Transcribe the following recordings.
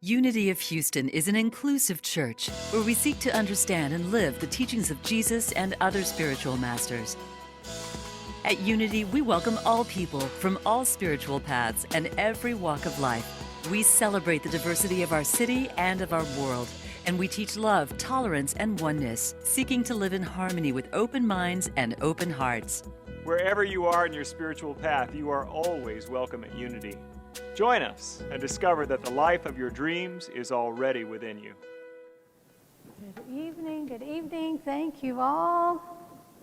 Unity of Houston is an inclusive church where we seek to understand and live the teachings of Jesus and other spiritual masters. At Unity, we welcome all people from all spiritual paths and every walk of life. We celebrate the diversity of our city and of our world, and we teach love, tolerance, and oneness, seeking to live in harmony with open minds and open hearts. Wherever you are in your spiritual path, you are always welcome at Unity. Join us and discover that the life of your dreams is already within you. Good evening, good evening. Thank you all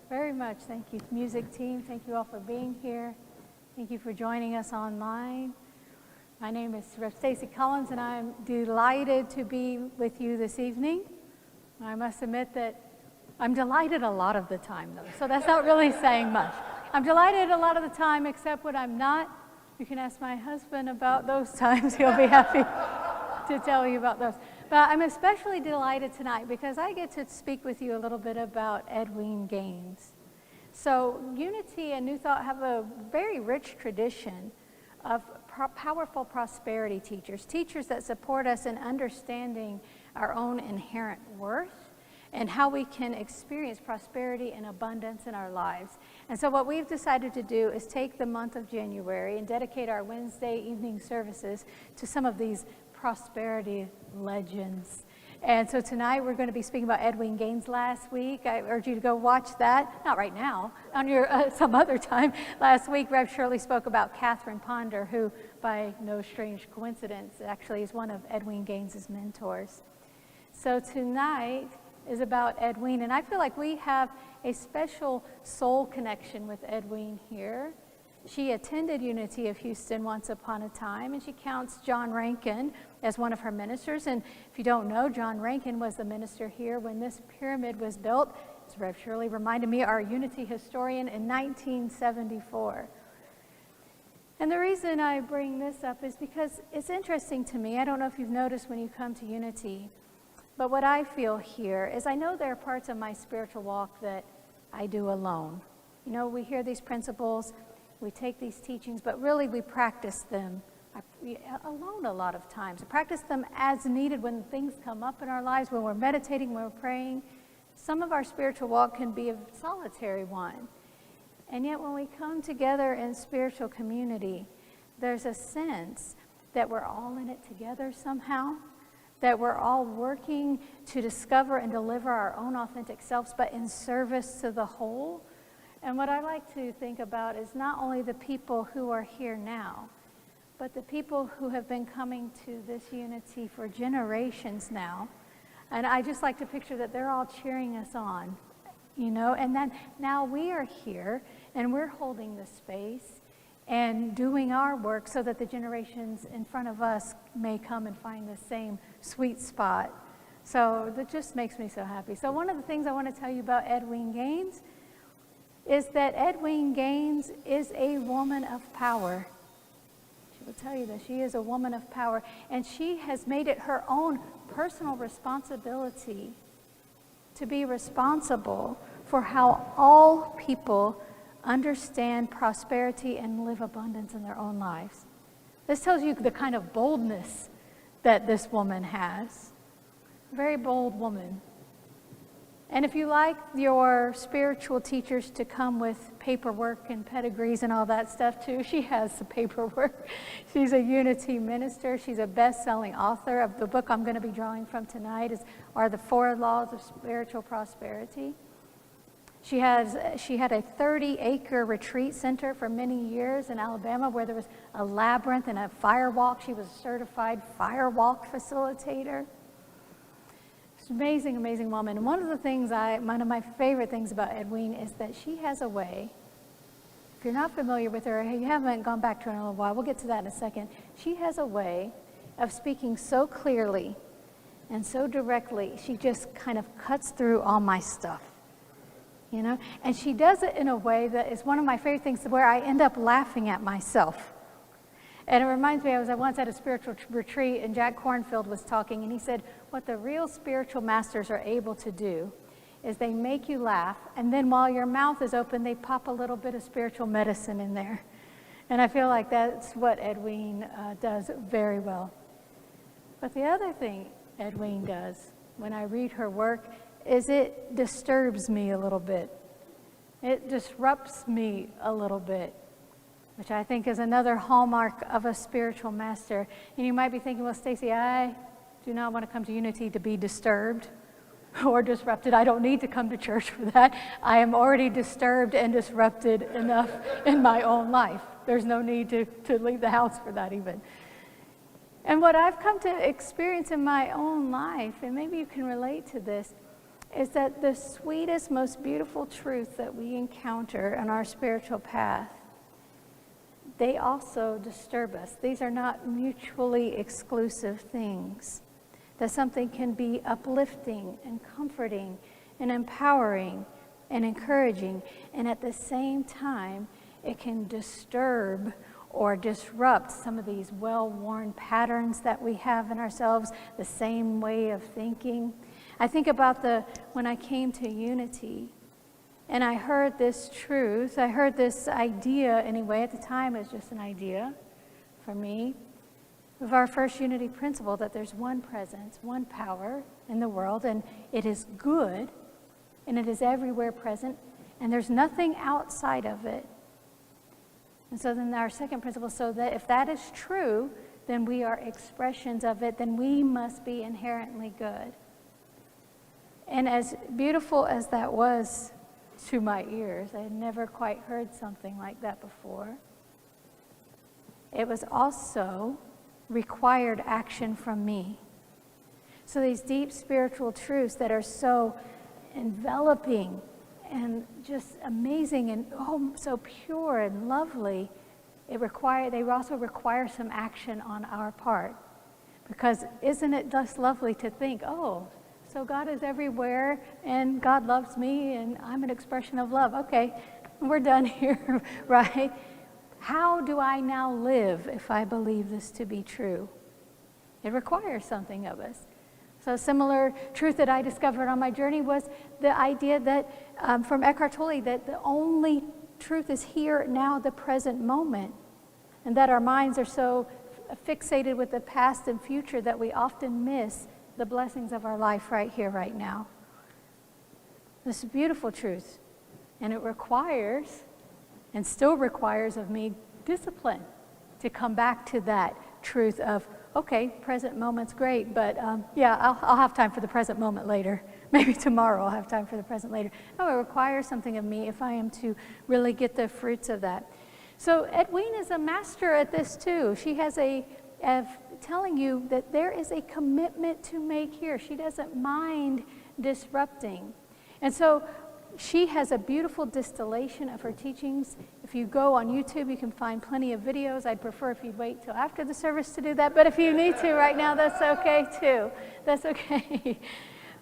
very much. Thank you, music team. Thank you all for being here. Thank you for joining us online. My name is Stacy and I'm delighted to be with you this evening. I must admit that I'm delighted a lot of the time, though, so that's not really saying much. I'm delighted a lot of the time, except when I'm not. You can ask my husband about those times. He'll be happy to tell you about those. But I'm especially delighted tonight because I get to speak with you a little bit about Edwene Gaines. So Unity and New Thought have a very rich tradition of powerful prosperity teachers, teachers that support us in understanding our own inherent worth and how we can experience prosperity and abundance in our lives. And so what we've decided to do is take the month of January and dedicate our Wednesday evening services to some of these prosperity legends. And so tonight we're going to be speaking about Edwene Gaines last week. I urge you to go watch that, not right now, on your some other time. Last week, Rev Shirley spoke about Catherine Ponder, who, by no strange coincidence, actually is one of Edwene Gaines' mentors. So tonight is about Edwene, and I feel like we have a special soul connection with Edwene here. She attended Unity of Houston once upon a time, and she counts John Rankin as one of her ministers. And if you don't know, John Rankin was the minister here when this pyramid was built, as Rev Shirley reminded me, our Unity historian, in 1974. And the reason I bring this up is because it's interesting to me. I don't know if you've noticed when you come to Unity, but what I feel here is I know there are parts of my spiritual walk that I do alone. You know, we hear these principles, we take these teachings, but really we practice them alone a lot of times. We practice them as needed when things come up in our lives, when we're meditating, when we're praying. Some of our spiritual walk can be a solitary one. And yet when we come together in spiritual community, there's a sense that we're all in it together somehow, that we're all working to discover and deliver our own authentic selves, but in service to the whole. And what I like to think about is not only the people who are here now, but the people who have been coming to this Unity for generations now. And I just like to picture that they're all cheering us on, you know, and then now we are here and we're holding the space and doing our work so that the generations in front of us may come and find the same sweet spot. So that just makes me so happy. So one of the things I want to tell you about Edwene Gaines is that Edwene Gaines is a woman of power. She will tell you that she is a woman of power, and she has made it her own personal responsibility to be responsible for how all people understand prosperity and live abundance in their own lives. This tells you the kind of boldness that this woman has. Very bold woman. And if you like your spiritual teachers to come with paperwork and pedigrees and all that stuff too, she has the paperwork. She's a Unity minister. She's a best-selling author of the book I'm going to be drawing from tonight are the 4 Laws of Spiritual Prosperity. She had a 30-acre retreat center for many years in Alabama where there was a labyrinth and a firewalk. She was a certified firewalk facilitator. She's an amazing, amazing woman. And one of my favorite things about Edwene is that she has a way, if you're not familiar with her, you haven't gone back to her in a little while, we'll get to that in a second. She has a way of speaking so clearly and so directly, she just kind of cuts through all my stuff. You know, and she does it in a way that is one of my favorite things where I end up laughing at myself. And it reminds me, I was once at a spiritual retreat and Jack Kornfield was talking and he said, what the real spiritual masters are able to do is they make you laugh, and then while your mouth is open, they pop a little bit of spiritual medicine in there. And I feel like that's what Edwene does very well. But the other thing Edwene does when I read her work is it disturbs me a little bit. It disrupts me a little bit, which I think is another hallmark of a spiritual master. And you might be thinking, well, Stacy, I do not want to come to Unity to be disturbed or disrupted. I don't need to come to church for that. I am already disturbed and disrupted enough in my own life. There's no need to leave the house for that even. And what I've come to experience in my own life, and maybe you can relate to this, is that the sweetest, most beautiful truth that we encounter on our spiritual path, they also disturb us. These are not mutually exclusive things. That something can be uplifting and comforting and empowering and encouraging, and at the same time, it can disturb or disrupt some of these well-worn patterns that we have in ourselves, the same way of thinking. I think about when I came to Unity, and I heard this truth, I heard this idea anyway, at the time it was just an idea for me, of our first Unity principle, that there's one presence, one power in the world, and it is good, and it is everywhere present, and there's nothing outside of it. And so then our second principle, so that if that is true, then we are expressions of it, then we must be inherently good. And as beautiful as that was to my ears, I had never quite heard something like that before. It was also required action from me. So these deep spiritual truths that are so enveloping and just amazing and so pure and lovely, they also require some action on our part. Because isn't it just lovely to think, so God is everywhere and God loves me and I'm an expression of love. Okay, we're done here, right? How do I now live if I believe this to be true? It requires something of us. So a similar truth that I discovered on my journey was the idea that, from Eckhart Tolle, that the only truth is here, now, the present moment. And that our minds are so fixated with the past and future that we often miss the blessings of our life right here, right now. This is a beautiful truth. And it requires, and still requires of me, discipline to come back to that truth of, okay, present moment's great, but I'll have time for the present moment later. Maybe tomorrow I'll have time for the present later. No, it requires something of me if I am to really get the fruits of that. So Edwene is a master at this too. She has telling you that there is a commitment to make here. She doesn't mind disrupting. And so she has a beautiful distillation of her teachings. If you go on YouTube, you can find plenty of videos. I'd prefer if you'd wait till after the service to do that, but if you need to right now, that's okay too. That's okay.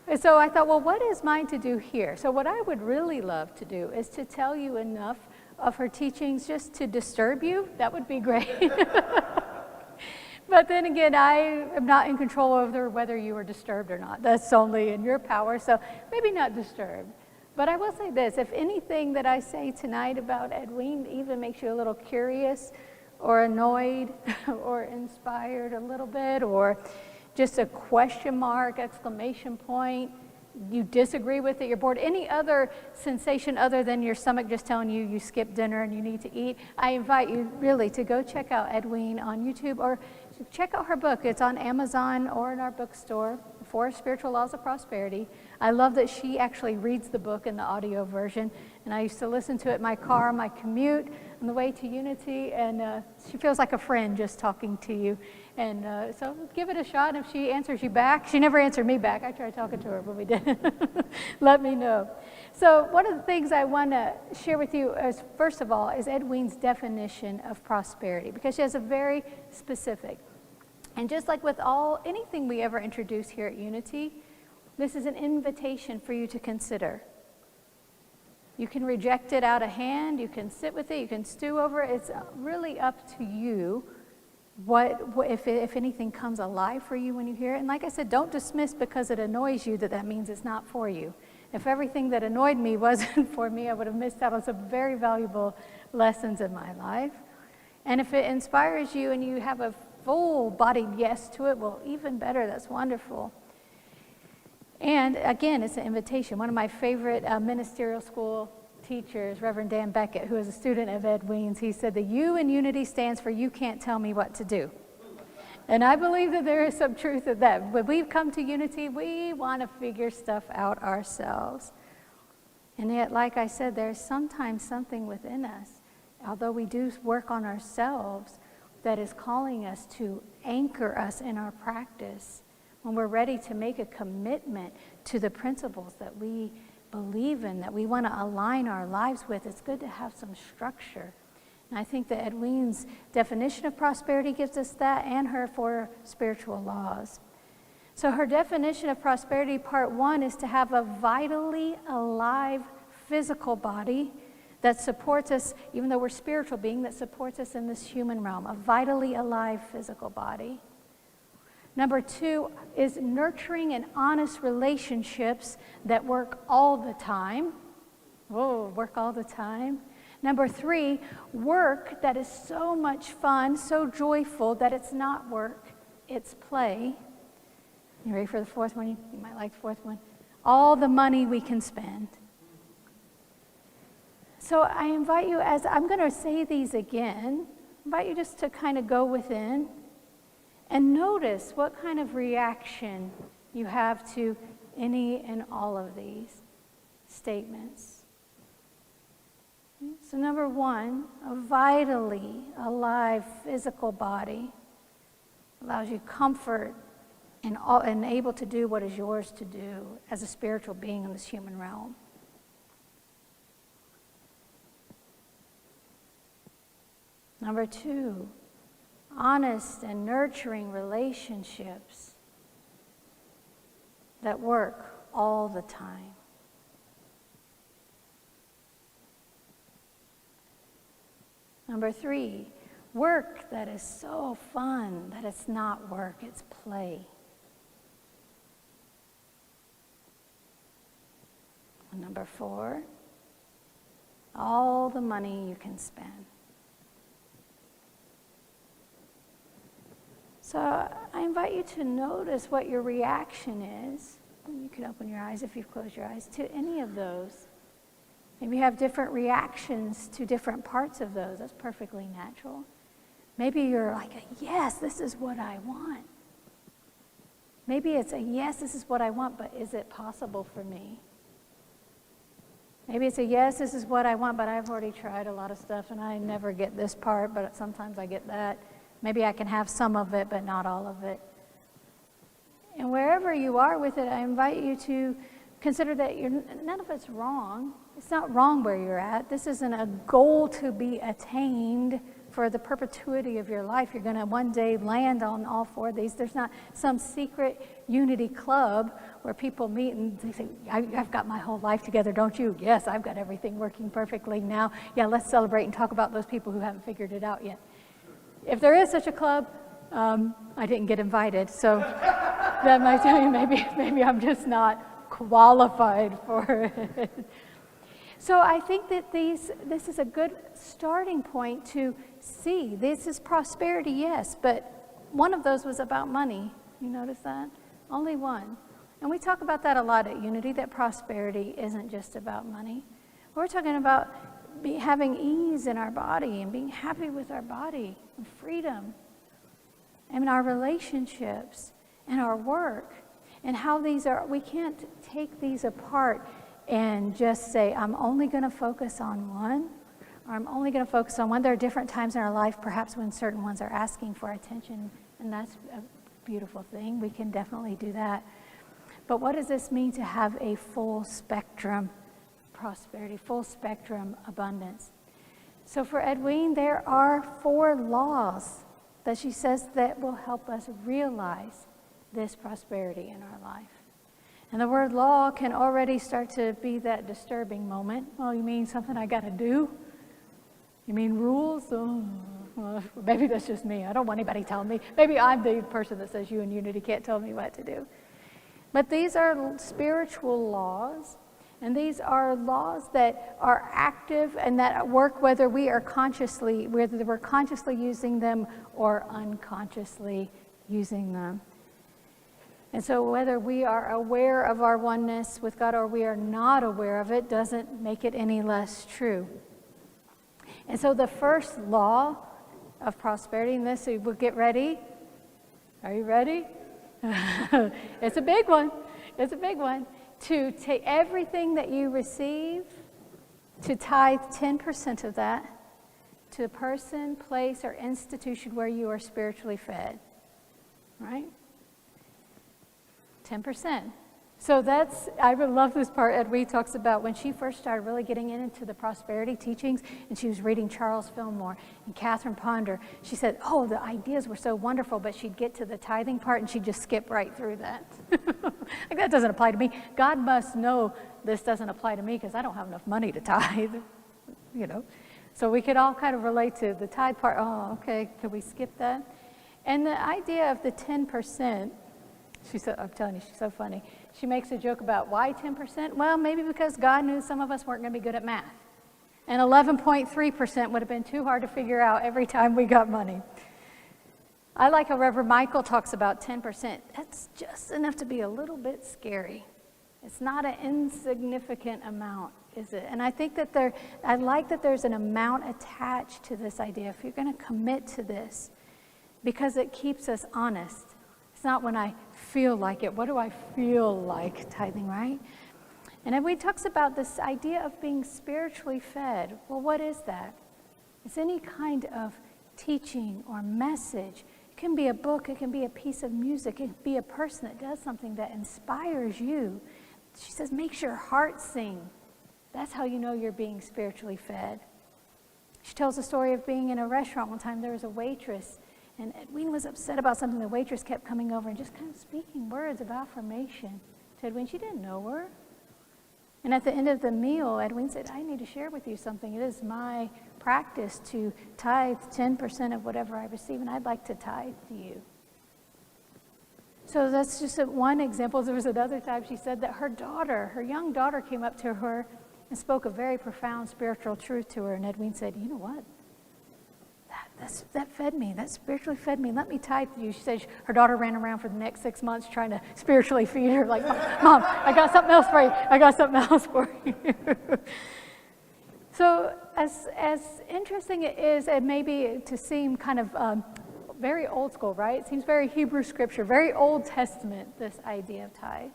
And so I thought, well, what is mine to do here? So what I would really love to do is to tell you enough of her teachings just to disturb you. That would be great. But then again, I am not in control over whether you are disturbed or not. That's only in your power, so maybe not disturbed. But I will say this, if anything that I say tonight about Edwene even makes you a little curious or annoyed or inspired a little bit, or just a question mark, exclamation point, you disagree with it, you're bored, any other sensation other than your stomach just telling you you skipped dinner and you need to eat, I invite you really to go check out Edwene on YouTube, or check out her book. It's on Amazon or in our bookstore, 4 Spiritual Laws of Prosperity. I love that she actually reads the book in the audio version, and I used to listen to it in my car on my commute on the way to Unity, and she feels like a friend just talking to you. And so give it a shot, and if she answers you back, she never answered me back. I tried talking to her, but we didn't. Let me know. So one of the things I want to share with you is, first of all, is Edwene's definition of prosperity, because she has a very specific. And just like with anything we ever introduce here at Unity, this is an invitation for you to consider. You can reject it out of hand, you can sit with it, you can stew over it. It's really up to you if anything comes alive for you when you hear it. And like I said, don't dismiss because it annoys you that means it's not for you. If everything that annoyed me wasn't for me, I would have missed out on some very valuable lessons in my life. And if it inspires you and you have a full-bodied yes to it, well, even better. That's wonderful. And again, it's an invitation. One of my favorite ministerial school teachers, Reverend Dan Beckett, who is a student of Edwene's, he said the U in unity stands for you can't tell me what to do. And I believe that there is some truth in that. When we've come to unity, we want to figure stuff out ourselves. And yet, like I said, there's sometimes something within us, although we do work on ourselves, that is calling us to anchor us in our practice when we're ready to make a commitment to the principles that we believe in, that we want to align our lives with. It's good to have some structure. And I think that Edwene's definition of prosperity gives us that, and her 4 spiritual laws. So her definition of prosperity, part 1, is to have a vitally alive physical body that supports us, even though we're spiritual beings, that supports us in this human realm, a vitally alive physical body. Number 2 is nurturing and honest relationships that work all the time. Whoa, work all the time. Number 3, work that is so much fun, so joyful that it's not work, it's play. You ready for the 4th one? You might like the 4th one. All the money we can spend. So I invite you, as I'm going to say these again, I invite you just to kind of go within and notice what kind of reaction you have to any and all of these statements. So number 1, a vitally alive physical body allows you comfort and able to do what is yours to do as a spiritual being in this human realm. Number 2, honest and nurturing relationships that work all the time. Number 3, work that is so fun that it's not work, it's play. And number 4, all the money you can spend. So I invite you to notice what your reaction is. You can open your eyes if you've closed your eyes to any of those. Maybe you have different reactions to different parts of those. That's perfectly natural. Maybe you're like, yes, this is what I want. Maybe it's a yes, this is what I want, but is it possible for me? Maybe it's a yes, this is what I want, but I've already tried a lot of stuff and I never get this part, but sometimes I get that. Maybe I can have some of it, but not all of it. And wherever you are with it, I invite you to consider that none of it's wrong. It's not wrong where you're at. This isn't a goal to be attained for the perpetuity of your life. You're going to one day land on all 4 of these. There's not some secret unity club where people meet and they say, I've got my whole life together, don't you? Yes, I've got everything working perfectly now. Yeah, let's celebrate and talk about those people who haven't figured it out yet. If there is such a club, I didn't get invited, so that might tell you maybe I'm just not qualified for it. So I think that this is a good starting point to see. This is prosperity, yes, but one of those was about money. You notice that? Only one. And we talk about that a lot at Unity, that prosperity isn't just about money. We're talking about having ease in our body and being happy with our body and freedom and our relationships and our work and how these are. We can't take these apart and just say, I'm only going to focus on one, or I'm only going to focus on one. There are different times in our life, perhaps when certain ones are asking for attention, and that's a beautiful thing. We can definitely do that. But what does this mean to have a full spectrum prosperity, full spectrum abundance? So for Edwene, there are 4 laws that she says that will help us realize this prosperity in our life. And the word law can already start to be that disturbing moment. Well, you mean something I got to do? You mean rules? Oh, well, maybe that's just me. I don't want anybody telling me. Maybe I'm the person that says you in Unity can't tell me what to do. But these are spiritual laws, And these are laws that are active and that work whether we're consciously using them or unconsciously using them. And so whether we are aware of our oneness with God or we are not aware of it doesn't make it any less true. And so the first law of prosperity, and this, we'll get ready. Are you ready? It's a big one. It's a big one. To take everything that you receive, to tithe 10% of that to a person, place, or institution where you are spiritually fed. Right? 10%. So I really love this part Edwene talks about when she first started really getting into the prosperity teachings, and she was reading Charles Fillmore and Catherine Ponder. She said, oh, the ideas were so wonderful, but she'd get to the tithing part and she'd just skip right through that. Like, that doesn't apply to me. God must know this doesn't apply to me because I don't have enough money to tithe, you know. So we could all kind of relate to the tithe part. Oh, okay, can we skip that? And the idea of the 10%, I'm telling you, she's so funny. She makes a joke about why 10%? Well, maybe because God knew some of us weren't going to be good at math. And 11.3% would have been too hard to figure out every time we got money. I like how Reverend Michael talks about 10%. That's just enough to be a little bit scary. It's not an insignificant amount, is it? And I think that I like that there's an amount attached to this idea. If you're going to commit to this, because it keeps us honest. It's not when I feel like it. What do I feel like tithing, right? And Edwene talks about this idea of being spiritually fed. Well, what is that? It's any kind of teaching or message. It can be a book. It can be a piece of music. It can be a person that does something that inspires you. She says, makes your heart sing. That's how you know you're being spiritually fed. She tells the story of being in a restaurant one time. There was a waitress, and Edwene was upset about something. The waitress kept coming over and just kind of speaking words of affirmation to Edwene. She didn't know her. And at the end of the meal, Edwene said, I need to share with you something. It is my practice to tithe 10% of whatever I receive, and I'd like to tithe to you. So that's just one example. There was another time she said that her young daughter came up to her and spoke a very profound spiritual truth to her. And Edwene said, you know what? That fed me. That spiritually fed me. Let me tithe to you. She said her daughter ran around for the next 6 months trying to spiritually feed her. Like, Mom, I got something else for you. I got something else for you. So as interesting it is, it may be to seem kind of very old school, right? It seems very Hebrew scripture, very Old Testament, this idea of tithe.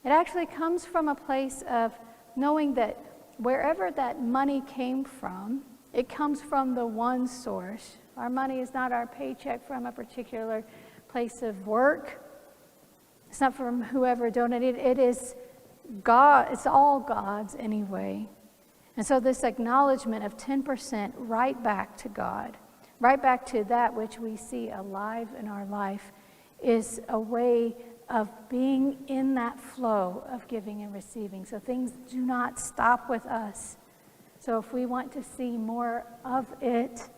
It actually comes from a place of knowing that wherever that money came from, it comes from the one source. Our money is not our paycheck from a particular place of work. It's not from whoever donated. It is God. It's all God's anyway. And so this acknowledgement of 10% right back to God, right back to that which we see alive in our life, is a way of being in that flow of giving and receiving. So things do not stop with us. So if we want to see more of it,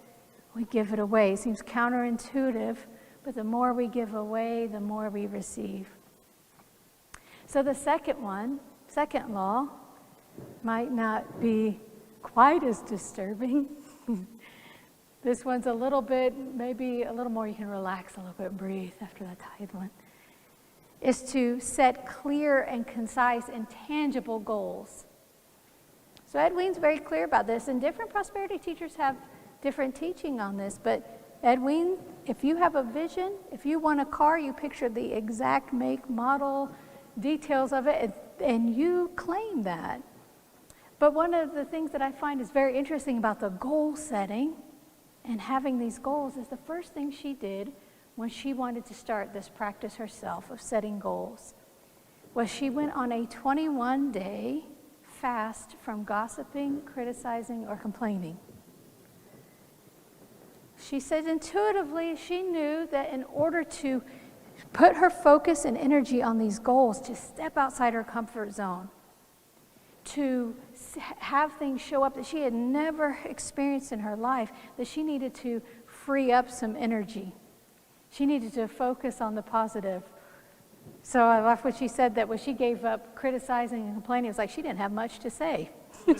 we give it away. It seems counterintuitive, but the more we give away, the more we receive. So the second law, might not be quite as disturbing. This one's a little bit, maybe a little more, you can relax a little bit, breathe after that tithe one, is to set clear and concise and tangible goals. So Edwene's very clear about this, and different prosperity teachers have different teaching on this, but Edwene, if you have a vision, if you want a car, you picture the exact make, model, details of it, and you claim that. But one of the things that I find is very interesting about the goal setting and having these goals is the first thing she did when she wanted to start this practice herself of setting goals was she went on a 21-day fast from gossiping, criticizing, or complaining. She said intuitively she knew that in order to put her focus and energy on these goals, to step outside her comfort zone, to have things show up that she had never experienced in her life, that she needed to free up some energy. She needed to focus on the positive. So I love what she said, that when she gave up criticizing and complaining, it was like she didn't have much to say.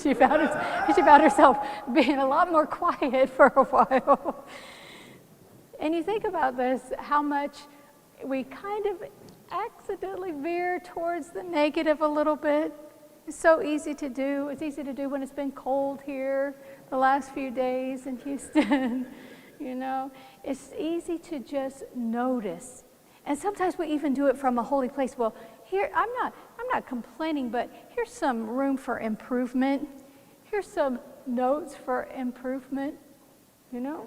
she found herself being a lot more quiet for a while. And you think about this, how much we kind of accidentally veer towards the negative a little bit. It's so easy to do. It's easy to do when it's been cold here the last few days in Houston. You know, it's easy to just notice. And sometimes we even do it from a holy place. Well, here, I'm not complaining, but here's some room for improvement. Here's some notes for improvement. You know,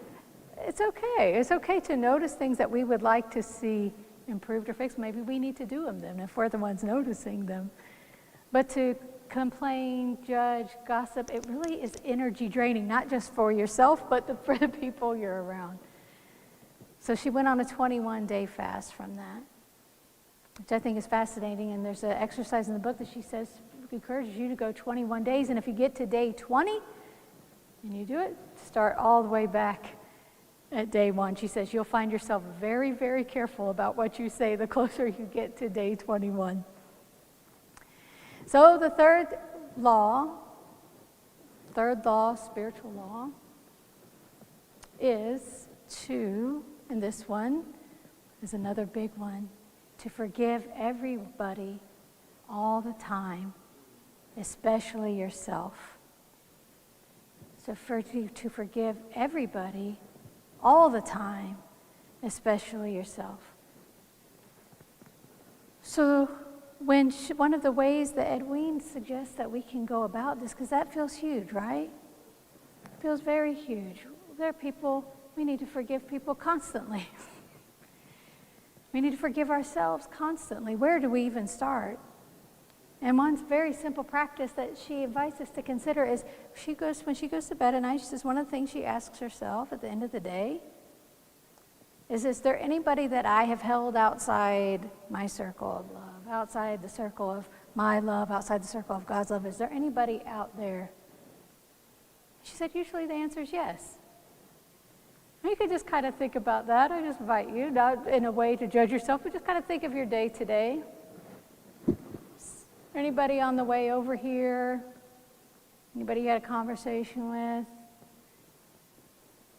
it's okay. It's okay to notice things that we would like to see improved or fixed. Maybe we need to do them then if we're the ones noticing them. But to complain, judge, gossip, it really is energy draining, not just for yourself, but for the people you're around. So she went on a 21-day fast from that, which I think is fascinating. And there's an exercise in the book that she says encourages you to go 21 days. And if you get to day 20 and you do it, start all the way back at day 1. She says you'll find yourself very, very careful about what you say the closer you get to day 21. So the third law, spiritual law, is to, and this one is another big one, to forgive everybody all the time, especially yourself. So to forgive everybody all the time, especially yourself. So one of the ways that Edwene suggests that we can go about this, because that feels huge, right? It feels very huge. There are people, we need to forgive people constantly. We need to forgive ourselves constantly. Where do we even start? And one very simple practice that she invites us to consider is when she goes to bed at night, she says one of the things she asks herself at the end of the day is there anybody that I have held outside my circle of love, outside the circle of my love, outside the circle of God's love? Is there anybody out there? She said usually the answer is yes. You could just kind of think about that. I just invite you, not in a way to judge yourself, but just kind of think of your day today. Anybody on the way over here? Anybody you had a conversation with?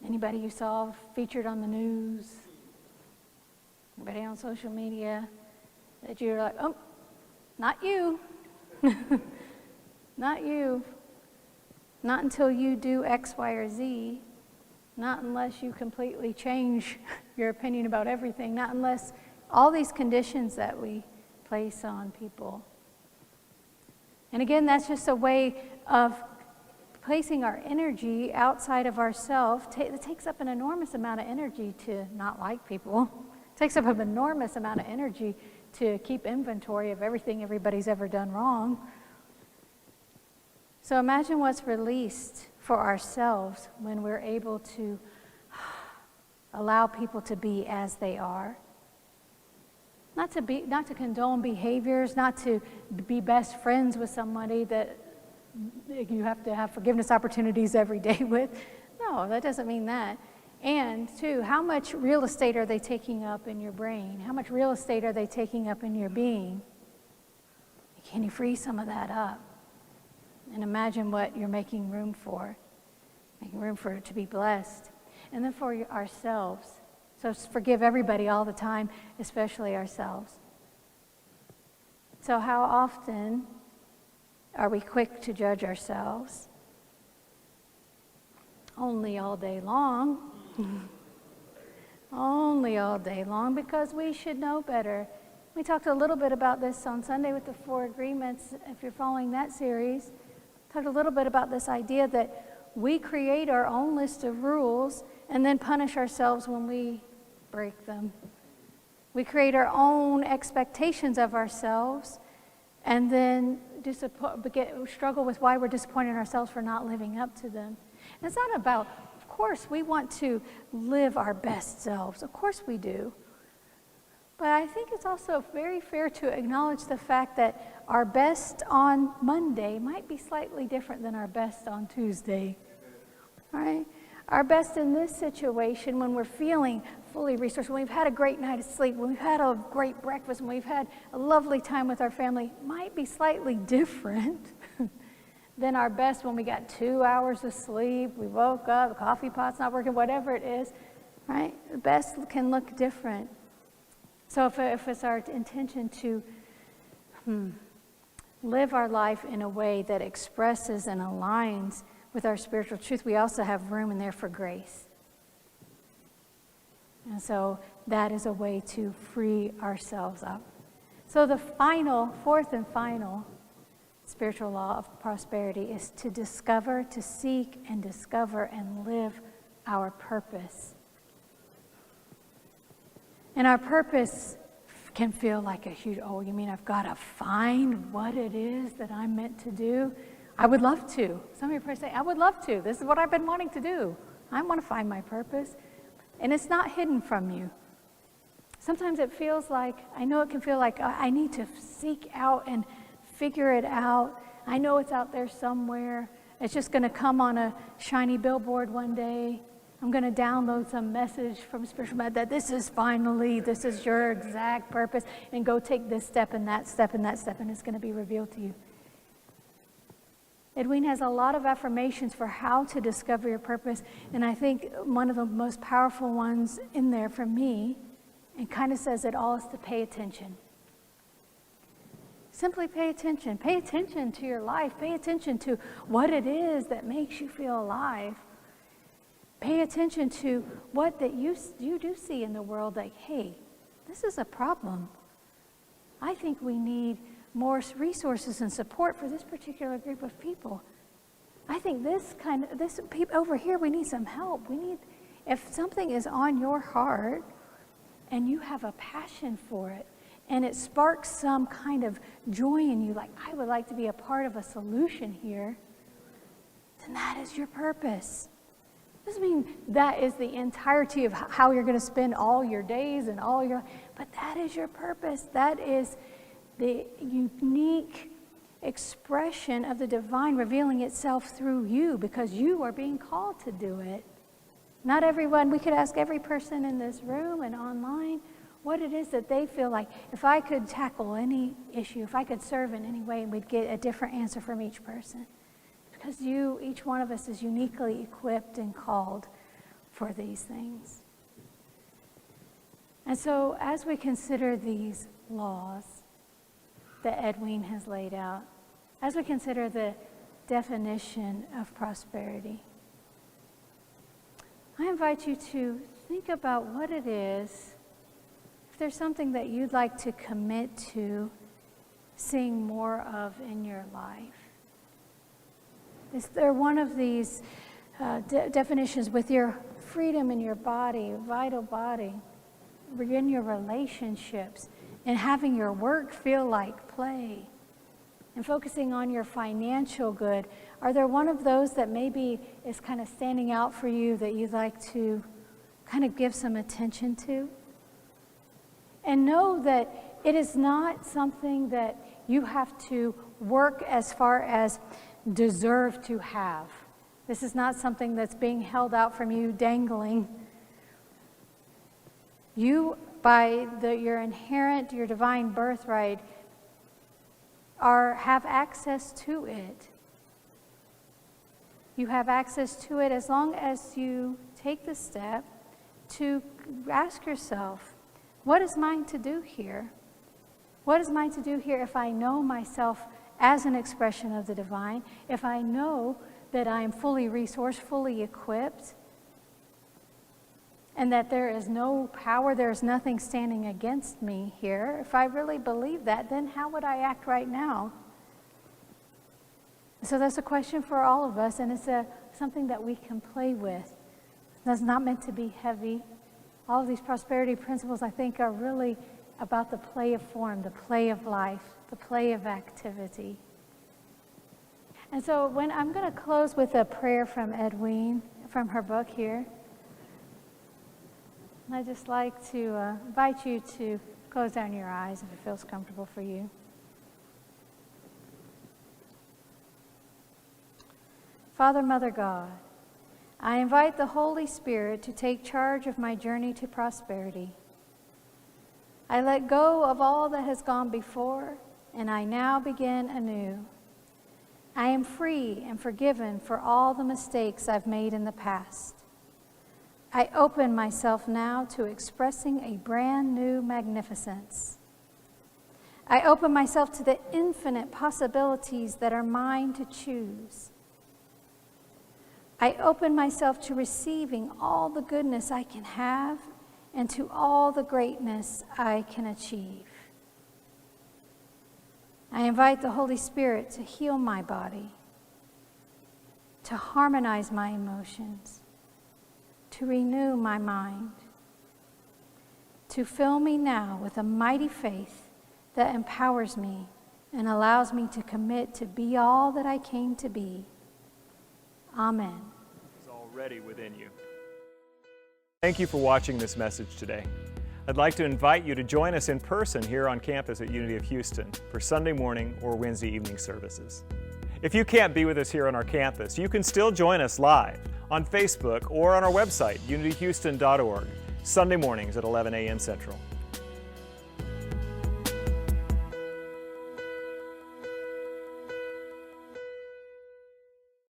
Anybody you saw featured on the news? Anybody on social media that you're like, oh, not you. Not you. Not until you do X, Y, or Z. Not unless you completely change your opinion about everything. Not unless all these conditions that we place on people. And again, that's just a way of placing our energy outside of ourselves. It takes up an enormous amount of energy to not like people. It takes up an enormous amount of energy to keep inventory of everything everybody's ever done wrong. So imagine what's released for ourselves when we're able to allow people to be as they are. Not to condone behaviors, not to be best friends with somebody that you have to have forgiveness opportunities every day with. No, that doesn't mean that. And two, how much real estate are they taking up in your brain? How much real estate are they taking up in your being? Can you free some of that up? And imagine what you're making room for. Making room for it to be blessed. And then for ourselves. So forgive everybody all the time, especially ourselves. So how often are we quick to judge ourselves? Only all day long. Only all day long, because we should know better. We talked a little bit about this on Sunday with the 4 agreements, if you're following that series. Talked a little bit about this idea that we create our own list of rules and then punish ourselves when we break them. We create our own expectations of ourselves and then struggle with why we're disappointed in ourselves for not living up to them. And it's not about, of course, we want to live our best selves. Of course we do. But I think it's also very fair to acknowledge the fact that our best on Monday might be slightly different than our best on Tuesday. Right? Our best in this situation, when we're feeling fully resourced, when we've had a great night of sleep, when we've had a great breakfast, when we've had a lovely time with our family, might be slightly different than our best when we got 2 hours of sleep, we woke up, the coffee pot's not working, whatever it is, right? The best can look different. So if it's our intention to live our life in a way that expresses and aligns with our spiritual truth, we also have room in there for grace. And so that is a way to free ourselves up. So the fourth and final spiritual law of prosperity is to discover, to seek and discover and live our purpose. And our purpose can feel like a huge, oh, you mean I've got to find what it is that I'm meant to do? I would love to. Some of you probably say, I would love to. This is what I've been wanting to do. I want to find my purpose. And it's not hidden from you. Sometimes it feels like, I know it can feel like I need to seek out and figure it out. I know it's out there somewhere. It's just going to come on a shiny billboard one day. I'm going to download some message from Spiritual Med that this is your exact purpose, and go take this step and that step and that step, and it's going to be revealed to you. Edwene has a lot of affirmations for how to discover your purpose, and I think one of the most powerful ones in there for me, and kind of says it all, is to pay attention. Simply pay attention. Pay attention to your life. Pay attention to what it is that makes you feel alive. Pay attention to what that you do see in the world, like, hey, this is a problem. I think we need more resources and support for this particular group of people. I think this people over here, we need some help. If something is on your heart and you have a passion for it, and it sparks some kind of joy in you, like, I would like to be a part of a solution here, then that is your purpose. Doesn't mean that is the entirety of how you're going to spend all your days and all your, but that is your purpose. That is the unique expression of the divine revealing itself through you, because you are being called to do it. Not everyone, we could ask every person in this room and online what it is that they feel like, if I could tackle any issue, if I could serve in any way, we'd get a different answer from each person. Because each one of us is uniquely equipped and called for these things. And so as we consider these laws that Edwene has laid out, as we consider the definition of prosperity, I invite you to think about what it is, if there's something that you'd like to commit to seeing more of in your life. Is there one of these definitions with your freedom in your body, vital body, in your relationships, and having your work feel like play, and focusing on your financial good? Are there one of those that maybe is kind of standing out for you that you'd like to kind of give some attention to? And know that it is not something that you have to work as far as deserve to have. This is not something that's being held out from you, dangling. You, by your inherent, your divine birthright, have access to it. You have access to it as long as you take the step to ask yourself, what is mine to do here? What is mine to do here if I know myself as an expression of the divine, if I know that I am fully resourced, fully equipped, and that there is no power, there is nothing standing against me here? If I really believe that, then how would I act right now? So that's a question for all of us, and it's something that we can play with. That's not meant to be heavy. All of these prosperity principles, I think, are really about the play of form, the play of life, the play of activity. And so when I'm going to close with a prayer from Edwene, from her book here. I'd just like to invite you to close down your eyes if it feels comfortable for you. Father, Mother God, I invite the Holy Spirit to take charge of my journey to prosperity. I let go of all that has gone before, and I now begin anew. I am free and forgiven for all the mistakes I've made in the past. I open myself now to expressing a brand new magnificence. I open myself to the infinite possibilities that are mine to choose. I open myself to receiving all the goodness I can have and to all the greatness I can achieve. I invite the Holy Spirit to heal my body, to harmonize my emotions, to renew my mind, to fill me now with a mighty faith that empowers me and allows me to commit to be all that I came to be. Amen. It's already within you. Thank you for watching this message today. I'd like to invite you to join us in person here on campus at Unity of Houston for Sunday morning or Wednesday evening services. If you can't be with us here on our campus, you can still join us live on Facebook or on our website, unityhouston.org, Sunday mornings at 11 a.m. Central.